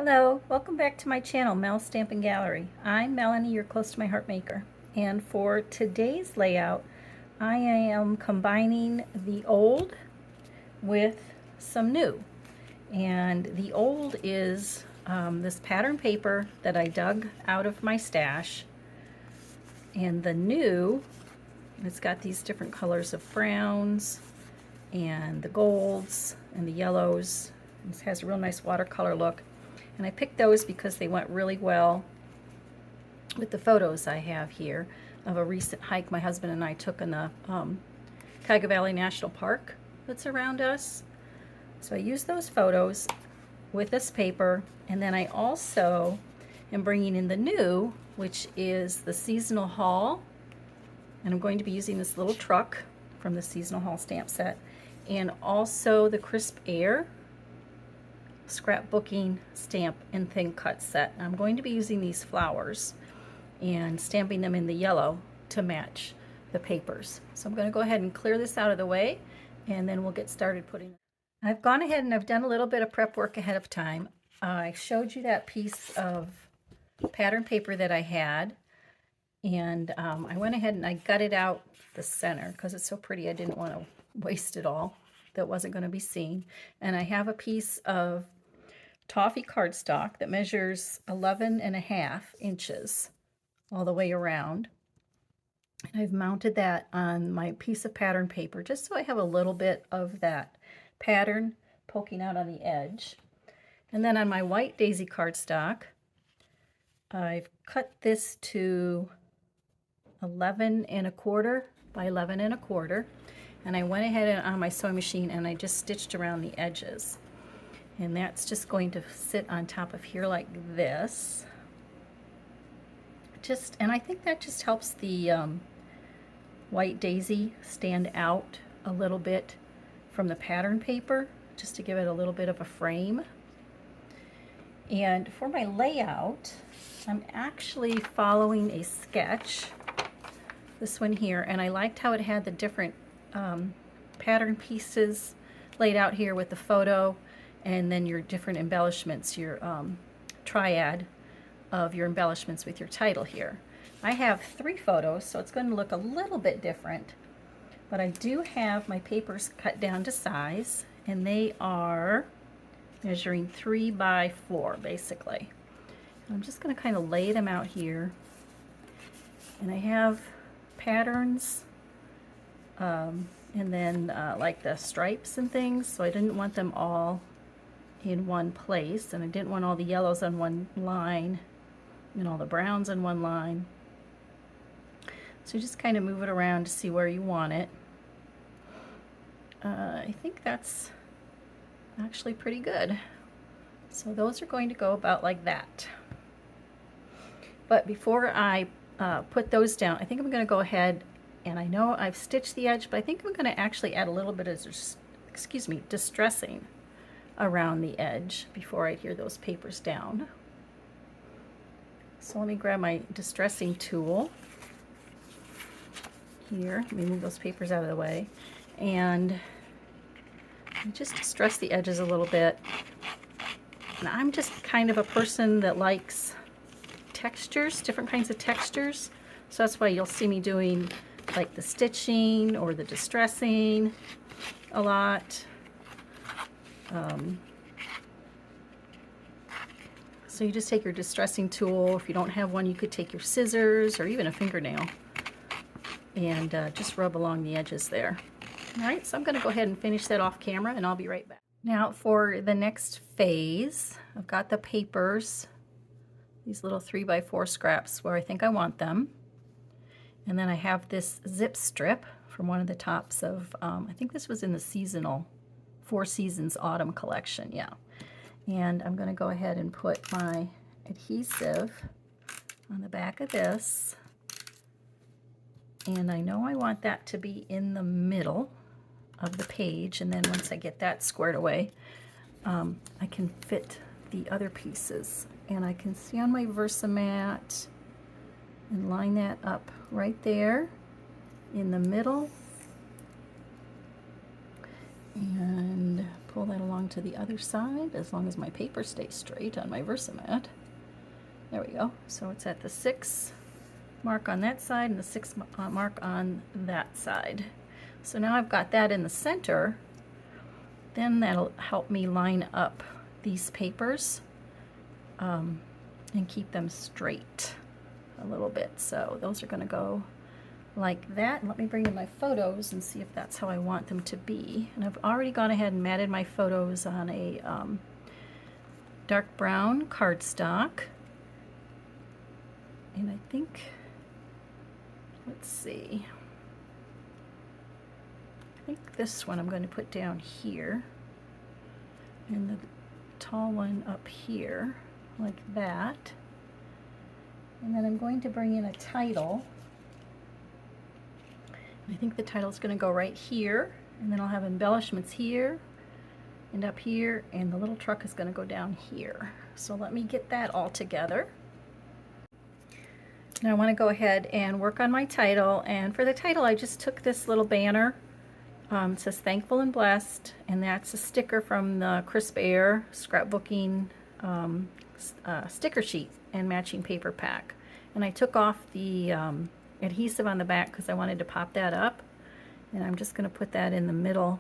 Hello, welcome back to my channel, Mel's Stampin' Gallery. I'm Melanie, your close to my heart maker. And for today's layout, I am combining the old with some new. And the old is this pattern paper that I dug out of my stash. And the new, it's got these different colors of browns and the golds and the yellows. It has a real nice watercolor look. And I picked those because they went really well with the photos I have here of a recent hike my husband and I took in the Cuyahoga Valley National Park that's around us. So I used those photos with this paper, and then I also am bringing in the new, which is the seasonal haul. And I'm going to be using this little truck from the seasonal haul stamp set, and also the Crisp Air scrapbooking stamp and thin cut set. I'm going to be using these flowers and stamping them in the yellow to match the papers. So I'm going to go ahead and clear this out of the way, and then we'll get started putting. I've gone ahead and I've done a little bit of prep work ahead of time. I showed you that piece of pattern paper that I had, and I went ahead and I gutted out the center because it's so pretty. I didn't want to waste it all that wasn't going to be seen. And I have a piece of toffee cardstock that measures 11.5 inches all the way around. And I've mounted that on my piece of pattern paper just so I have a little bit of that pattern poking out on the edge. And then on my white daisy cardstock, I've cut this to 11.25 by 11.25, and I went ahead and on my sewing machine and I just stitched around the edges. And that's just going to sit on top of here like this. And I think that just helps the white daisy stand out a little bit from the pattern paper, just to give it a little bit of a frame. And for my layout, I'm actually following a sketch, this one here, and I liked how it had the different pattern pieces laid out here with the photo, and then your different embellishments, your triad of your embellishments with your title here. I have 3 photos, so it's going to look a little bit different, but I do have my papers cut down to size, and they are measuring 3 by 4 basically. I'm just going to kind of lay them out here, and I have patterns and then like the stripes and things, so I didn't want them all in one place, and I didn't want all the yellows on one line and all the browns on one line. So just kind of move it around to see where you want it. I think that's actually pretty good. So those are going to go about like that. But before I put those down, I think I'm going to go ahead, and I know I've stitched the edge, but I think I'm going to actually add a little bit of, distressing around the edge before I adhere those papers down. So let me grab my distressing tool here. Let me move those papers out of the way, and just distress the edges a little bit. And I'm just kind of a person that likes textures, different kinds of textures, so that's why you'll see me doing like the stitching or the distressing a lot. So you just take your distressing tool. If you don't have one, you could take your scissors or even a fingernail and just rub along the edges there. All right, so I'm going to go ahead and finish that off camera, and I'll be right back. Now for the next phase, I've got the papers, these little 3 by 4 scraps where I think I want them. And then I have this zip strip from one of the tops of, I think this was in the seasonal, 4 Seasons Autumn collection, yeah. And I'm going to go ahead and put my adhesive on the back of this. And I know I want that to be in the middle of the page, and then once I get that squared away, I can fit the other pieces. And I can see on my Versamat and line that up right there in the middle and pull that along along to the other side as long as my paper stays straight on my Versamat. There we go. So it's at the 6 mark on that side and the 6 mark on that side. So now I've got that in the center. Then that'll help me line up these papers and keep them straight a little bit. So those are going to go like that. Let me bring in my photos and see if that's how I want them to be. And I've already gone ahead and matted my photos on a dark brown cardstock. And I think, let's see, I think this one I'm going to put down here, and the tall one up here, like that. And then I'm going to bring in a title. I think the title is going to go right here, and then I'll have embellishments here and up here, and the little truck is going to go down here. So let me get that all together. Now I want to go ahead and work on my title, and for the title I just took this little banner. It says Thankful and Blessed, and that's a sticker from the Crisp Air scrapbooking sticker sheet and matching paper pack. And I took off the adhesive on the back because I wanted to pop that up, and I'm just going to put that in the middle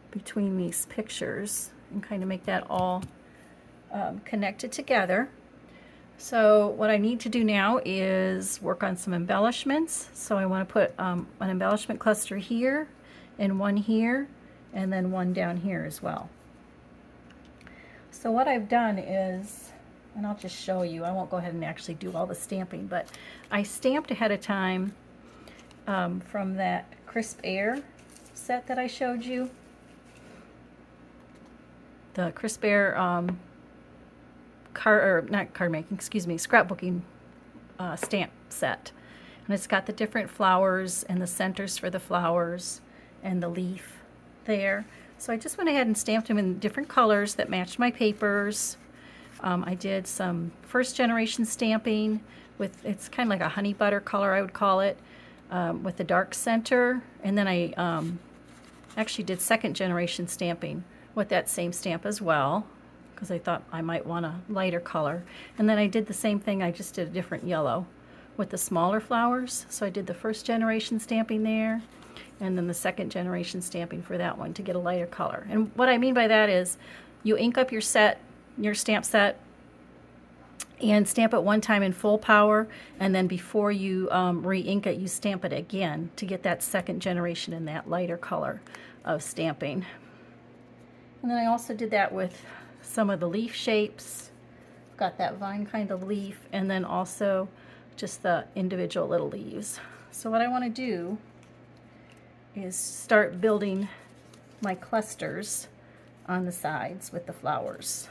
between these pictures and kind of make that all connected together. So what I need to do now is work on some embellishments. So I want to put an embellishment cluster here and one here and then one down here as well. So what I've done is, and I'll just show you, I won't go ahead and actually do all the stamping, but I stamped ahead of time from that Crisp Air set that I showed you. The Crisp Air scrapbooking stamp set. And it's got the different flowers and the centers for the flowers and the leaf there. So I just went ahead and stamped them in different colors that matched my papers. I did some first generation stamping with, it's kind of like a honey butter color, I would call it, with the dark center. And then I actually did second generation stamping with that same stamp as well, because I thought I might want a lighter color. And then I did the same thing, I just did a different yellow with the smaller flowers. So I did the first generation stamping there, and then the second generation stamping for that one to get a lighter color. And what I mean by that is you ink up your set, your stamp set, and stamp it one time in full power, and then before you re-ink it, you stamp it again to get that second generation in that lighter color of stamping. And then I also did that with some of the leaf shapes. Got that vine kind of leaf, and then also just the individual little leaves. So what I want to do is start building my clusters on the sides with the flowers.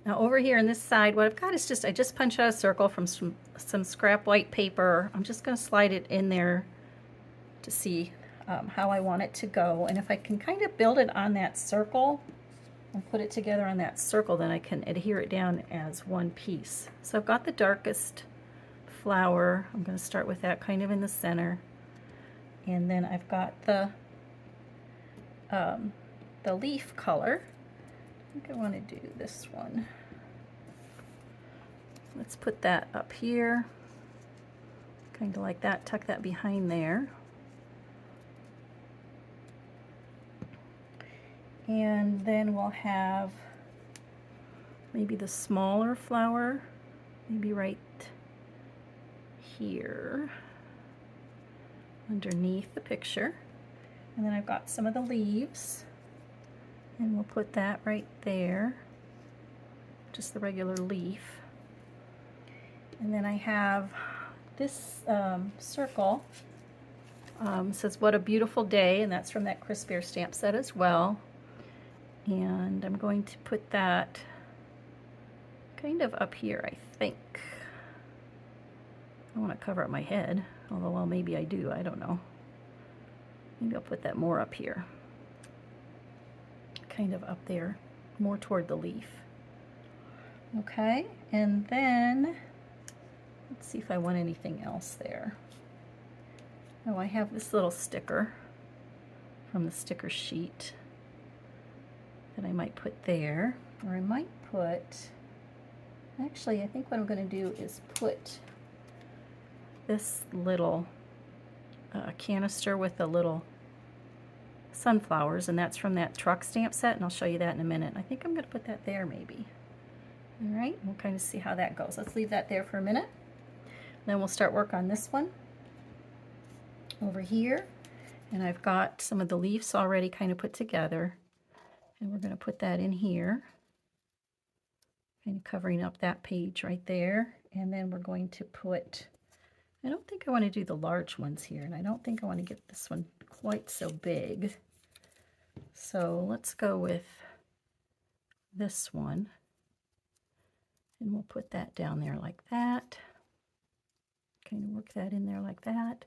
Now over here on this side, what I've got is I just punched out a circle from some scrap white paper. I'm just going to slide it in there to see how I want it to go. And if I can kind of build it on that circle and put it together on that circle, then I can adhere it down as one piece. So I've got the darkest flower. I'm going to start with that kind of in the center. And then I've got the leaf color. I think I want to do this one. Let's put that up here, kind of like that, tuck that behind there. And then we'll have maybe the smaller flower, maybe right here underneath the picture. And then I've got some of the leaves, and we'll put that right there, just the regular leaf. And then I have this circle, says what a beautiful day, and that's from that Crisp Air stamp set as well. And I'm going to put that kind of up here, I think. I want to cover up my head, although, well, maybe I do, I don't know. Maybe I'll put that more up here. Kind of up there, more toward the leaf. Okay, and then let's see if I want anything else there. Oh, I have this little sticker from the sticker sheet. that I might put there, or I might put, actually I think what I'm going to do is put this little canister with the little sunflowers, and that's from that truck stamp set, and I'll show you that in a minute. I think I'm going to put that there maybe. All right, we'll kind of see how that goes. Let's leave that there for a minute. Then we'll start work on this one over here. And I've got some of the leaves already kind of put together. And we're going to put that in here, kind of covering up that page right there. And then we're going to put, I don't think I want to do the large ones here, and I don't think I want to get this one quite so big. So let's go with this one. And we'll put that down there like that. Kind of work that in there like that.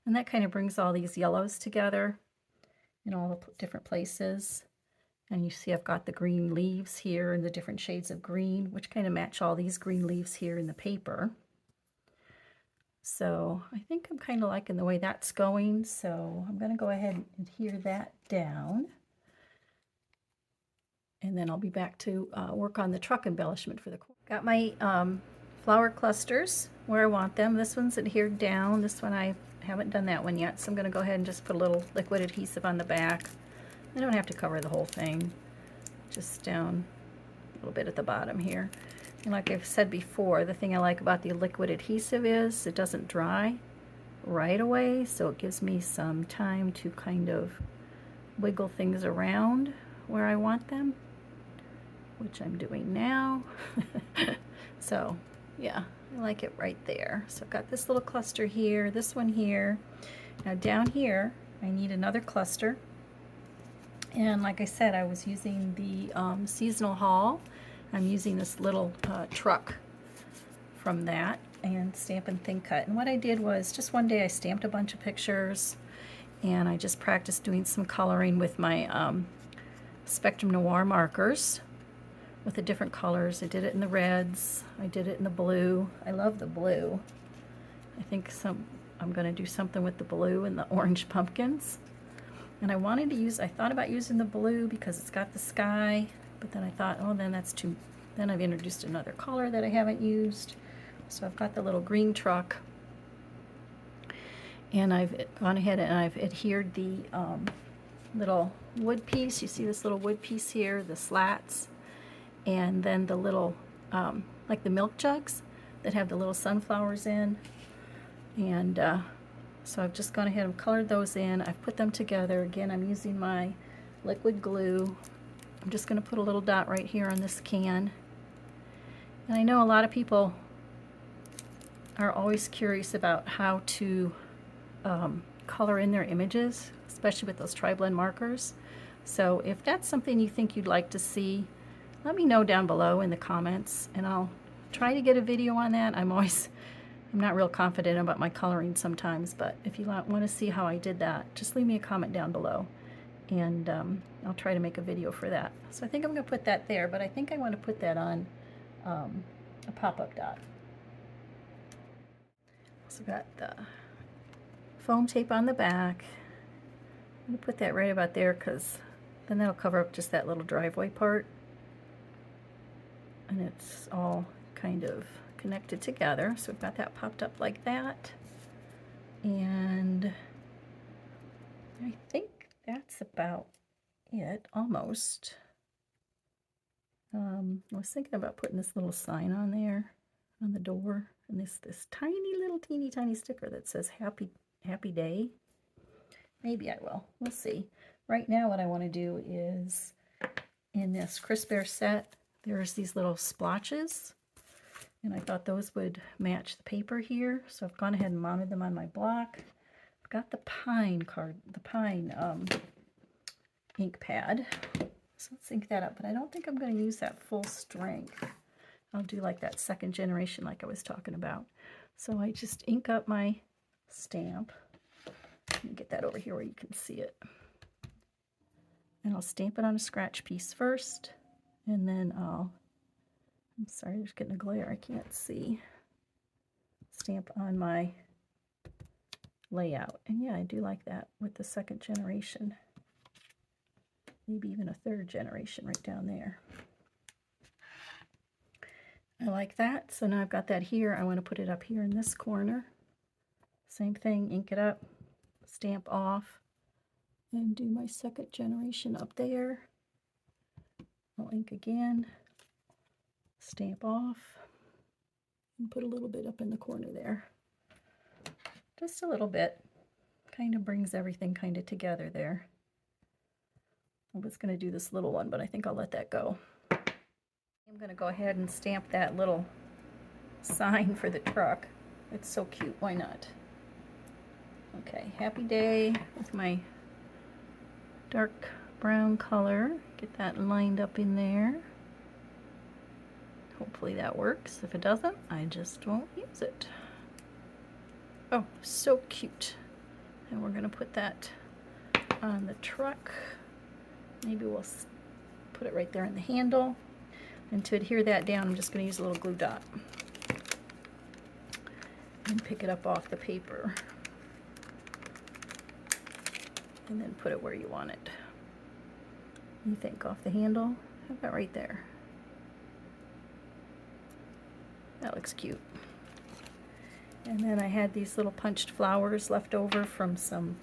And that kind of brings all these yellows together in all the different places. And you see I've got the green leaves here and the different shades of green, which kind of match all these green leaves here in the paper. So I think I'm kind of liking the way that's going. So I'm going to go ahead and adhere that down. And then I'll be back to work on the truck embellishment for the corner. Got my flower clusters where I want them. This one's adhered down. This one I haven't done that one yet, so I'm going to go ahead and just put a little liquid adhesive on the back. I don't have to cover the whole thing, just down a little bit at the bottom here. And like I've said before, the thing I like about the liquid adhesive is it doesn't dry right away, so it gives me some time to kind of wiggle things around where I want them, which I'm doing now. So yeah, I like it right there. So I've got this little cluster here, this one here. Now down here, I need another cluster. And like I said, I was using the seasonal haul. I'm using this little truck from that and Stampin' Thin Cut. And what I did was just one day I stamped a bunch of pictures and I just practiced doing some coloring with my Spectrum Noir markers with the different colors. I did it in the reds, I did it in the blue. I love the blue. I think I'm going to do something with the blue and the orange pumpkins. And I wanted to use, I thought about using the blue because it's got the sky, but then I thought, oh, then that's too, then I've introduced another color that I haven't used. So I've got the little green truck, and I've gone ahead and I've adhered the little wood piece. You see this little wood piece here, the slats, and then the little, like the milk jugs that have the little sunflowers in. And so I've just gone ahead and colored those in. I've put them together. Again, I'm using my liquid glue. I'm just going to put a little dot right here on this can. And I know a lot of people are always curious about how to color in their images, especially with those tri-blend markers. So if that's something you think you'd like to see, let me know down below in the comments, and I'll try to get a video on that. I'm not real confident about my coloring sometimes, but if you want to see how I did that, just leave me a comment down below, and I'll try to make a video for that. So I think I'm going to put that there, but I think I want to put that on a pop-up dot. Also got the foam tape on the back. I'm going to put that right about there because then that'll cover up just that little driveway part. And it's all kind of connected together. So we've got that popped up like that. And I think that's about it, almost. I was thinking about putting this little sign on there, on the door, and this tiny little teeny tiny sticker that says happy day. Maybe I will. We'll see. Right now what I want to do is, in this Crisp Air set, there's these little splotches, and I thought those would match the paper here, so I've gone ahead and mounted them on my block. I've got the pine ink pad, so let's ink that up, but I don't think I'm going to use that full strength. I'll do like that second generation like I was talking about. So I just ink up my stamp. Let me get that over here where you can see it. And I'll stamp it on a scratch piece first, and then I'm sorry, there's getting a glare, I can't see. Stamp on my layout. And yeah, I do like that with the second generation. maybe even a third generation right down there. I like that. So now I've got that here. I want to put it up here in this corner. Same thing, ink it up, stamp off, and do my second generation up there. I'll ink again, stamp off, and put a little bit up in the corner there. Just a little bit. Kind of brings everything kind of together there. I was going to do this little one, but I think I'll let that go. I'm going to go ahead and stamp that little sign for the truck. It's so cute, why not? Okay, happy day with my dark brown color. Get that lined up in there. Hopefully that works. If it doesn't, I just won't use it. Oh, so cute. And we're going to put that on the truck. Maybe we'll put it right there in the handle. And to adhere that down, I'm just going to use a little glue dot and pick it up off the paper. And then put it where you want it. You think off the handle? How about right there? That looks cute. And then I had these little punched flowers left over from some,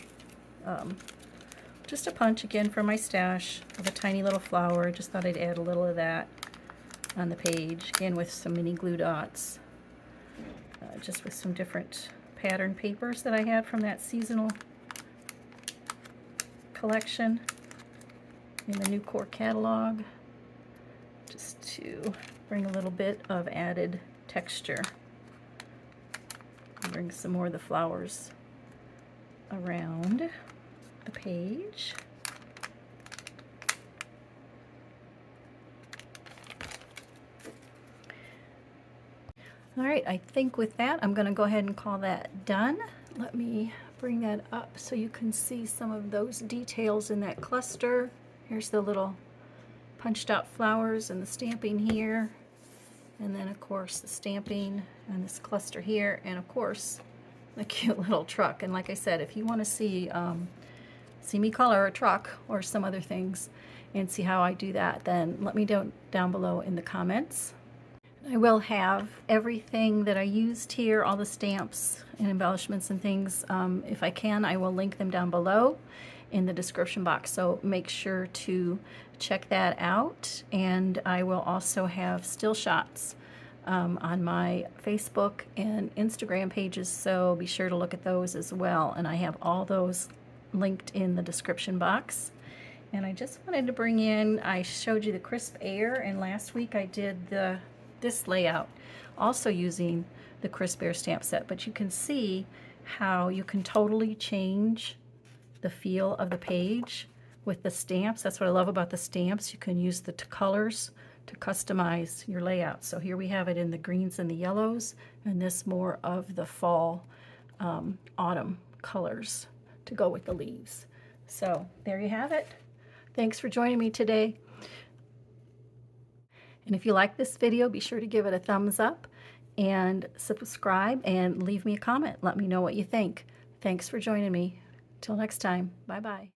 just a punch again from my stash of a tiny little flower. Just thought I'd add a little of that on the page, again with some mini glue dots, just with some different pattern papers that I had from that seasonal collection in the New Core catalog, just to bring a little bit of added texture. Bring some more of the flowers around the page. All right, I think with that, I'm going to go ahead and call that done. Let me bring that up so you can see some of those details in that cluster. Here's the little punched out flowers and the stamping here. And then of course the stamping and this cluster here, and of course the cute little truck. And like I said, if you want to see me color a truck or some other things and see how I do that, then let me know down below in the comments. I will have everything that I used here, all the stamps and embellishments and things. If I can, I will link them down below in the description box, so make sure to check that out. And I will also have still shots on my Facebook and Instagram pages, so be sure to look at those as well. And I have all those linked in the description box. And I just wanted to bring in, I showed you the crisp air, and last week I did this layout also using the crisp air stamp set, but you can see how you can totally change the feel of the page with the stamps. That's what I love about the stamps. You can use the colors to customize your layout. So here we have it in the greens and the yellows, and this more of the fall autumn colors to go with the leaves. So there you have it. Thanks for joining me today. And if you like this video, be sure to give it a thumbs up and subscribe and leave me a comment. Let me know what you think. Thanks for joining me. Till next time, bye-bye.